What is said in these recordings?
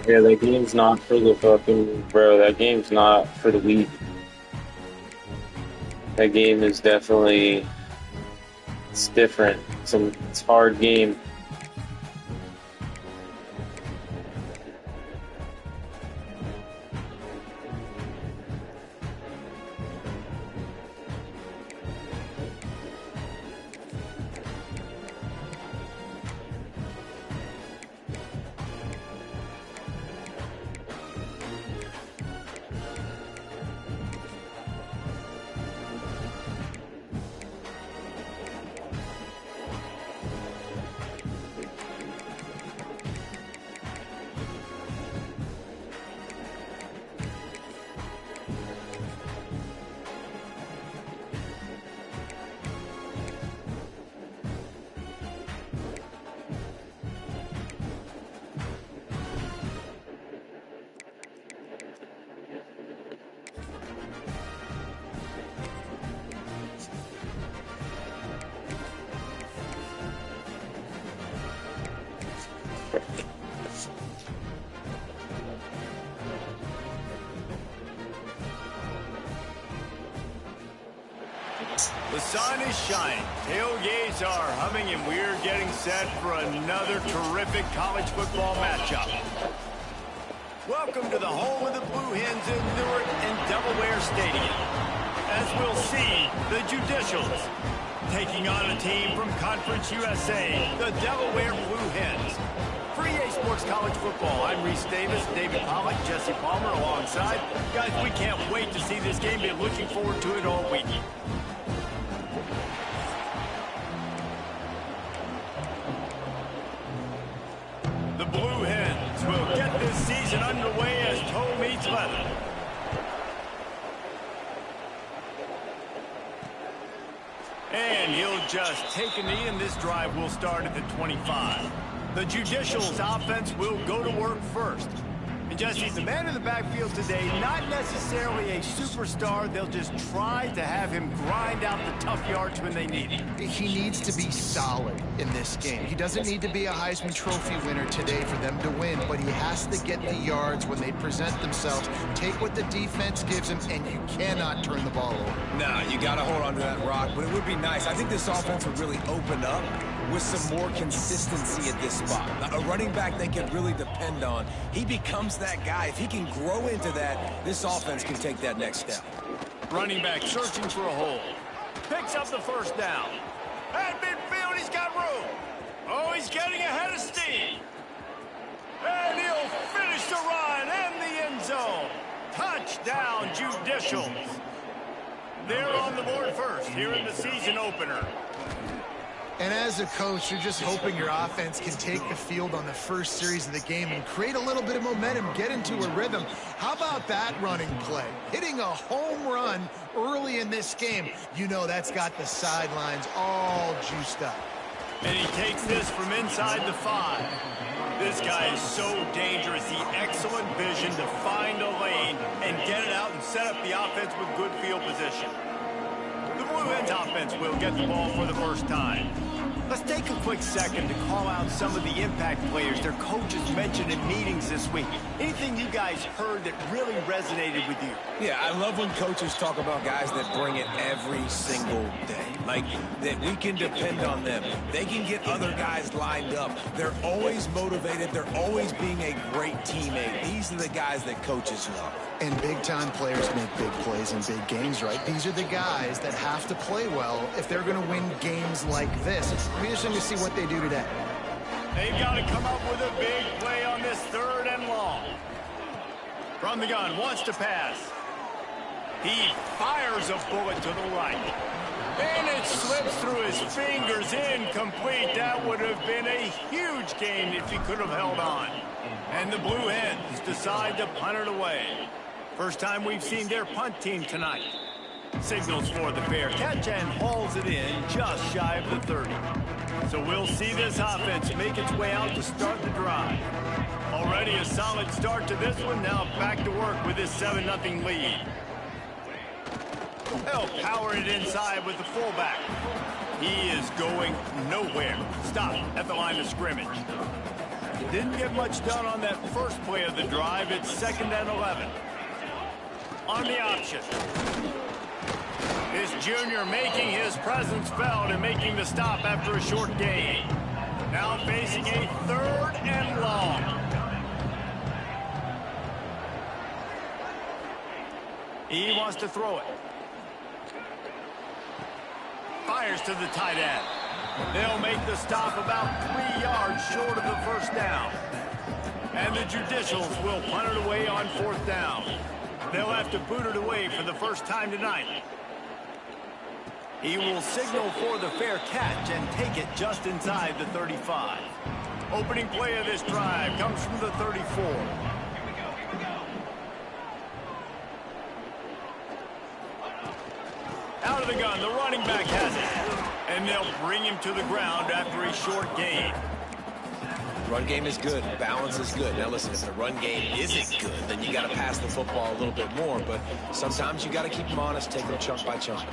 Yeah, that game's not for the fucking bro. That game's not for the weak. That game is definitely it's different. It's a hard game. The sun is shining, tailgates are humming, and we're getting set for another terrific college football matchup. Welcome to the home of the Blue Hens in Newark and Delaware Stadium. As we'll see, the Judicials taking on a team from Conference USA, the Delaware Blue Hens. For EA Sports College Football, I'm Reese Davis, David Pollack, Jesse Palmer alongside. Guys, we can't wait to see this game. Been looking forward to it all week. The Blue Hens will get this season underway as toe meets leather. And he'll just take a knee, and this drive will start at the 25. The Judicials offense will go to work first. And Jesse, the man in the backfield today, not necessarily a superstar. They'll just try to have him grind out the tough yards when they need him. He needs to be solid in this game. He doesn't need to be a Heisman Trophy winner today for them to win, but he has to get the yards when they present themselves. Take what the defense gives him, and you cannot turn the ball over. No, you got to hold on to that rock, but it would be nice. I think this offense would really open up with some more consistency at this spot. A running back they can really depend on. He becomes that guy. If he can grow into that, this offense can take that next step. Running back searching for a hole. Picks up the first down. At midfield, he's got room. Oh, he's getting ahead of steam. And he'll finish the run in the end zone. Touchdown, Judicials. They're on the board first here in the season opener. And as a coach, you're just hoping your offense can take the field on the first series of the game and create a little bit of momentum, get into a rhythm. How about that running play? Hitting a home run early in this game. You know that's got the sidelines all juiced up. And he takes this from inside the 5. This guy is so dangerous. The excellent vision to find a lane and get it out and set up the offense with good field position. The Blue Hens offense will get the ball for the first time. Let's take a quick second to call out some of the impact players their coaches mentioned in meetings this week. Anything you guys heard that really resonated with you? Yeah, I love when coaches talk about guys that bring it every single day. Like, that we can depend on them. They can get other guys lined up. They're always motivated. They're always being a great teammate. These are the guys that coaches love. And big-time players make big plays in big games, right? These are the guys that have to play well if they're going to win games like this. We're just going to see what they do today. They've got to come up with a big play on this 3rd and long. From the gun, wants to pass. He fires a bullet to the right. And it slips through his fingers, incomplete. That would have been a huge gain if he could have held on. And the Blue Hens decide to punt it away. First time we've seen their punt team tonight. Signals for the fair catch and hauls it in just shy of the 30. So we'll see this offense make its way out to start the drive. Already a solid start to this one. Now back to work with this 7-0 lead. They'll power it inside with the fullback. He is going nowhere. Stop at the line of scrimmage. Didn't get much done on that first play of the drive. It's 2nd and 11. On the option. This junior making his presence felt and making the stop after a short gain. Now facing a 3rd and long. He wants to throw it. Fires to the tight end. They'll make the stop about 3 yards short of the first down. And the Judicials will punt it away on 4th down. They'll have to boot it away for the first time tonight. He will signal for the fair catch and take it just inside the 35. Opening play of this drive comes from the 34. Out of the gun, the running back has it. And they'll bring him to the ground after a short gain. Run game is good. Balance is good. Now listen, if the run game isn't good, then you got to pass the football a little bit more. But sometimes you got to keep them honest, take them chunk by chunk.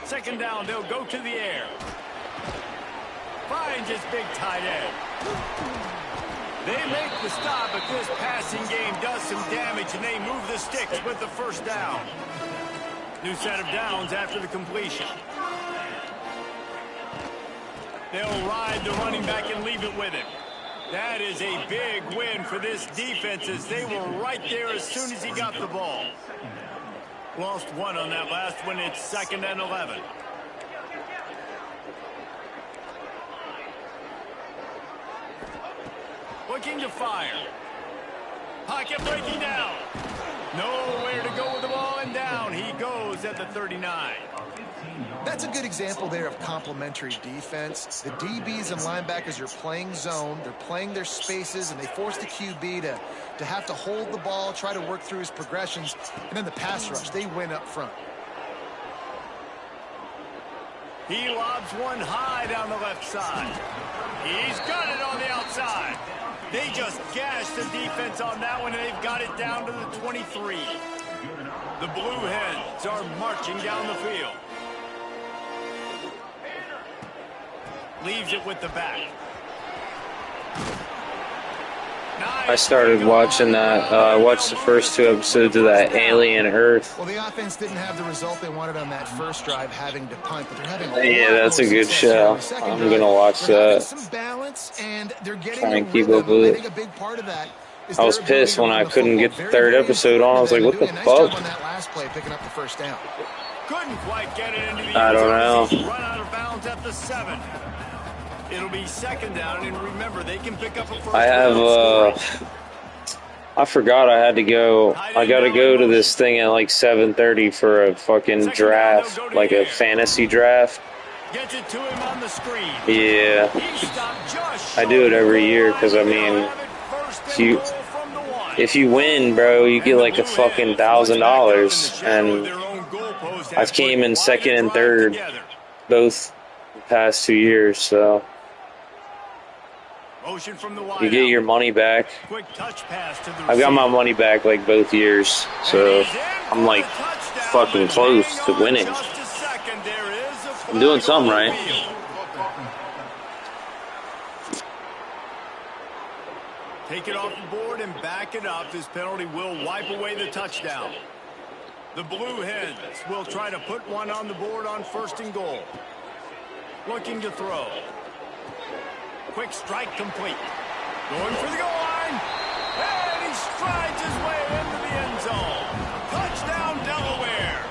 2nd down, they'll go to the air. Finds his big tight end. They make the stop, but this passing game does some damage, and they move the sticks with the first down. New set of downs after the completion. They'll ride the running back and leave it with him. That is a big win for this defense as they were right there as soon as he got the ball. Lost one on that last one. It's 2nd and 11. Looking to fire. Pocket breaking down. Nowhere to go with the ball, and down he goes at the 39. That's a good example there of complementary defense. The DBs and linebackers are playing zone. They're playing their spaces, and they force the QB to have to hold the ball, try to work through his progressions. And then the pass rush, they win up front. He lobs one high down the left side. He's got it on the outside. They just gashed the defense on that one, and they've got it down to the 23. The Blue Hens are marching down the field. Leaves it with the back. Nice. I started watching that. I watched the first 2 episodes of that Alien Earth. Well, the offense didn't have the result they wanted on that first drive, having to punt, but they're having Yeah, that's a good show. I'm gonna watch that. Some balance, and they're getting Try and keep up with it. I think a big part of that is I was pissed when I couldn't get the 3rd episode on. I was like, what the fuck? On that last play, picking up the first down. Couldn't quite get it into the I don't know. Run out of bounds at the 7. It'll be 2nd down, and remember, they can pick up a first. I have, I forgot I had to go. I gotta go to this thing at like 7:30 for a fucking draft, like a fantasy draft. Gets it to him on the screen. Yeah. I do it every year because, I mean, if you win, bro, you get like a fucking $1,000, and I've came in 2nd and 3rd both the past 2 years, so you get your money back. I've got my money back like both years, so I'm like fucking close to winning. I'm doing something right. Take it off the board and back it up. This penalty will wipe away the touchdown. The Blue Hens will try to put one on the board on 1st and goal. Looking to throw. Quick strike complete. Going for the goal line. And he strides his way into the end zone. Touchdown, Delaware.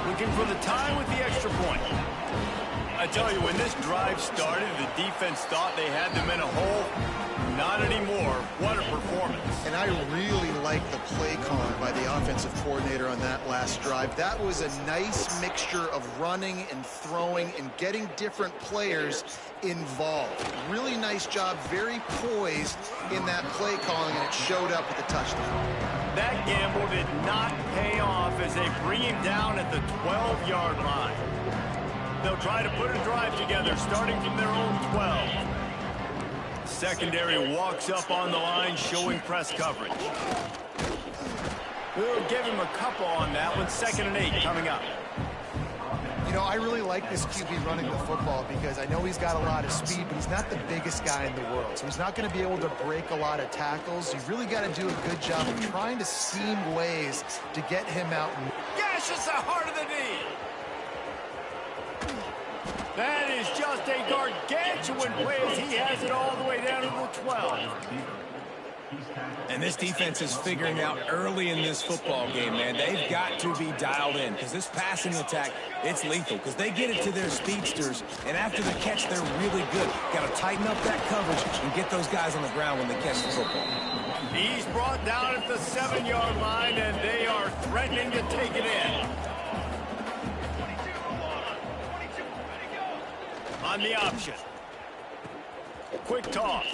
Looking for the tie with the extra point. I tell you, when this drive started, the defense thought they had them in a hole. Not anymore. What a performance. And I really like the play calling by the offensive coordinator on that last drive. That was a nice mixture of running and throwing and getting different players involved. Really nice job, very poised in that play calling, and it showed up with a touchdown. That gamble did not pay off as they bring him down at the 12-yard line. They'll try to put a drive together, starting from their own 12. Secondary walks up on the line, showing press coverage. We'll give him a couple on that one. 2nd and 8 coming up. You know, I really like this QB running the football because I know he's got a lot of speed, but he's not the biggest guy in the world. So he's not going to be able to break a lot of tackles. You really got to do a good job of trying to scheme ways to get him out. Gashes the heart of the knee. That is just a gargantuan play as he has it all the way down to the 12. And this defense is figuring out early in this football game, man. They've got to be dialed in because this passing attack, it's lethal because they get it to their speedsters, and after the catch, they're really good. Got to tighten up that coverage and get those guys on the ground when they catch the football. He's brought down at the 7-yard line, and they are threatening to take it in. On the option. Quick toss.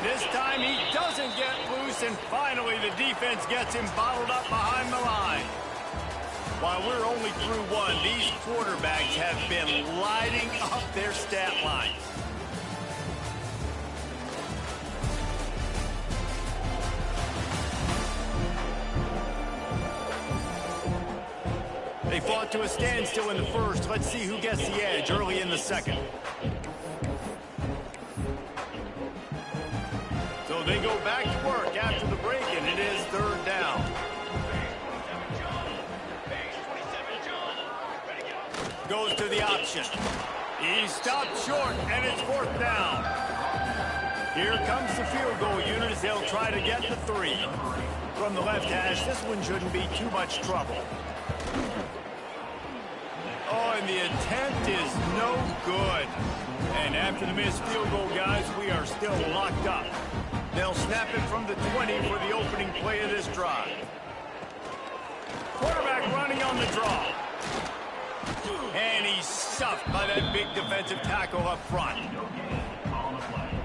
This time he doesn't get loose, and finally the defense gets him bottled up behind the line. While we're only through one, these quarterbacks have been lighting up their stat lines. They fought to a standstill in the first. Let's see who gets the edge early in the second. So they go back to work after the break, and it is 3rd down. Goes to the option. He stopped short, and it's 4th down. Here comes the field goal unit as they'll try to get the 3. From the left hash, this one shouldn't be too much trouble. Oh, and the attempt is no good. And after the missed field goal, guys, we are still locked up. They'll snap it from the 20 for the opening play of this drive. Quarterback running on the draw. And he's stuffed by that big defensive tackle up front.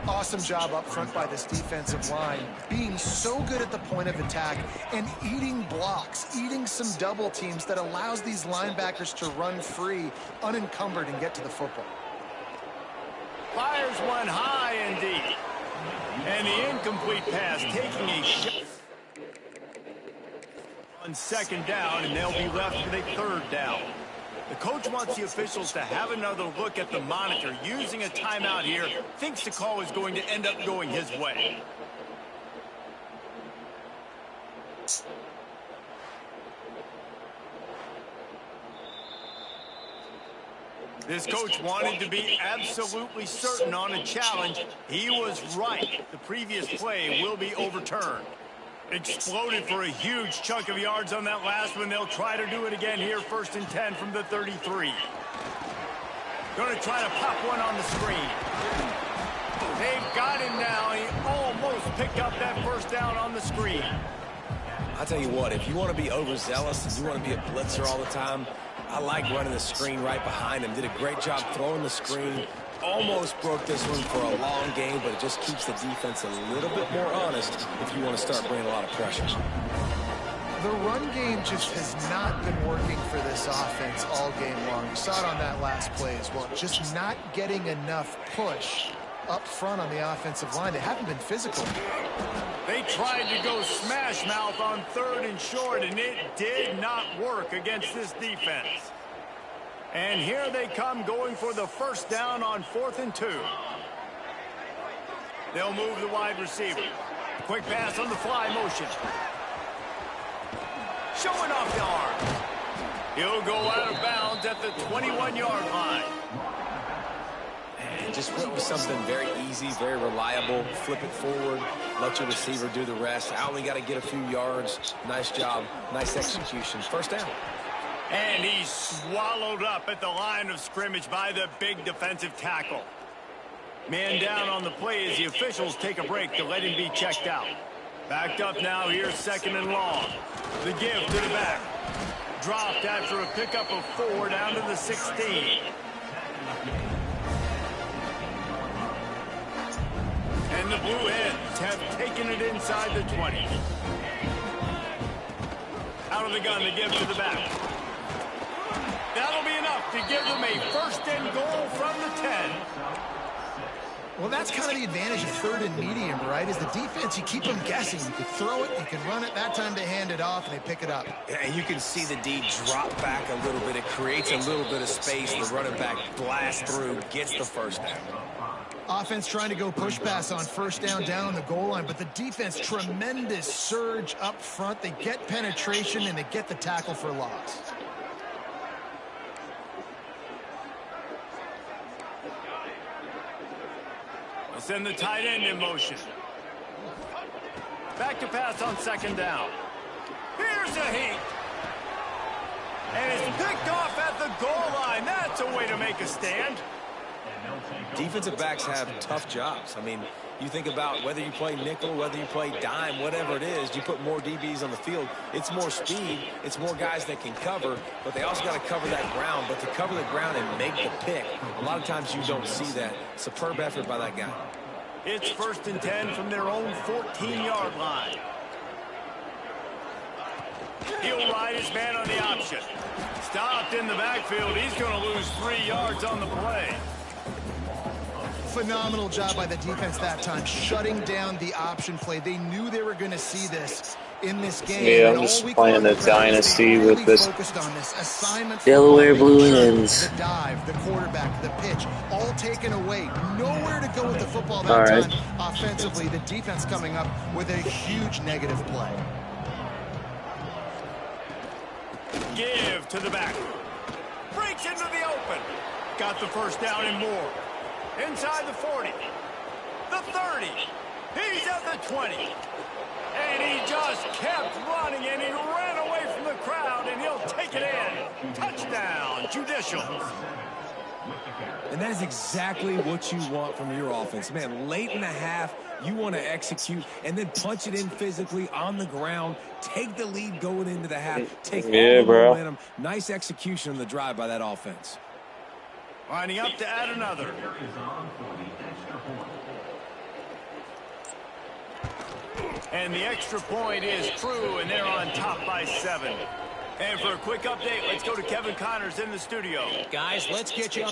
Awesome job up front by this defensive line, being so good at the point of attack and eating blocks, eating some double teams that allows these linebackers to run free, unencumbered, and get to the football. Fires one high and deep. And the incomplete pass taking a shot. On 2nd down, and they'll be left with a 3rd down. The coach wants the officials to have another look at the monitor. Using a timeout here, thinks the call is going to end up going his way. This coach wanted to be absolutely certain on a challenge. He was right. The previous play will be overturned. Exploded for a huge chunk of yards on that last one. They'll try to do it again here, 1st and 10 from the 33. Going to try to pop one on the screen. They've got him now. He almost picked up that 1st down on the screen. I'll tell you what, if you want to be overzealous and you want to be a blitzer all the time, I like running the screen right behind him. Did a great job throwing the screen. Almost broke this one for a long game, but it just keeps the defense a little bit more honest if you want to start bringing a lot of pressure. The run game just has not been working for this offense all game long. You saw it on that last play as well. Just not getting enough push up front on the offensive line. They haven't been physical. They tried to go smash mouth on 3rd and short, and it did not work against this defense. And here they come going for the 1st down on 4th and 2. They'll move the wide receiver. Quick pass on the fly motion. Showing off the arm. He'll go out of bounds at the 21-yard line. And just went with something very easy, very reliable. Flip it forward, let your receiver do the rest. I only got to get a few yards. Nice job, nice execution. First down. And he's swallowed up at the line of scrimmage by the big defensive tackle. Man down on the play as the officials take a break to let him be checked out. Backed up now, here's 2nd and long. The give to the back. Dropped after a pickup of 4 down to the 16. And the Blue Hens have taken it inside the 20. Out of the gun, the give to the back. That'll be enough to give them a 1st and goal from the 10. Well, that's kind of the advantage of 3rd and medium, right? Is the defense, you keep them guessing. You can throw it, you can run it. That time they hand it off, and they pick it up. Yeah, and you can see the D drop back a little bit. It creates a little bit of space. The running back blasts through, gets the 1st down. Offense trying to go push pass on 1st down on the goal line, but the defense, tremendous surge up front. They get penetration, and they get the tackle for loss. Send the tight end in motion. Back to pass on 2nd down. Here's a hit. And it's picked off at the goal line. That's a way to make a stand. Defensive backs have tough jobs. I mean, you think about whether you play nickel, whether you play dime, whatever it is, you put more DBs on the field. It's more speed. It's more guys that can cover, but they also got to cover that ground. But to cover the ground and make the pick, a lot of times you don't see that. Superb effort by that guy. It's 1st and 10 from their own 14-yard line. He'll ride his man on the option. Stopped in the backfield. He's going to lose 3 yards on the play. Phenomenal job by the defense that time, shutting down the option play. They knew they were going to see this in this game. Yeah, I'm just playing the Dynasty with this Delaware Blue Hens. The dive, the quarterback, the pitch, all taken away. Nowhere to go with the football that time. Offensively, the defense coming up with a huge negative play. Give to the back. Breaks into the open. Got the 1st down and more. Inside the 40. The 30. He's at the 20. And he just kept running, and he ran away from the crowd, and he'll take it in. Touchdown, Judicial. And that is exactly what you want from your offense. Man, late in the half, you want to execute and then punch it in physically on the ground. Take the lead going into the half. Take all the momentum. Nice execution on the drive by that offense. Lining up to add another. And the extra point is true, and they're on top by 7. And for a quick update, let's go to Kevin Connors in the studio. Guys, let's get you up.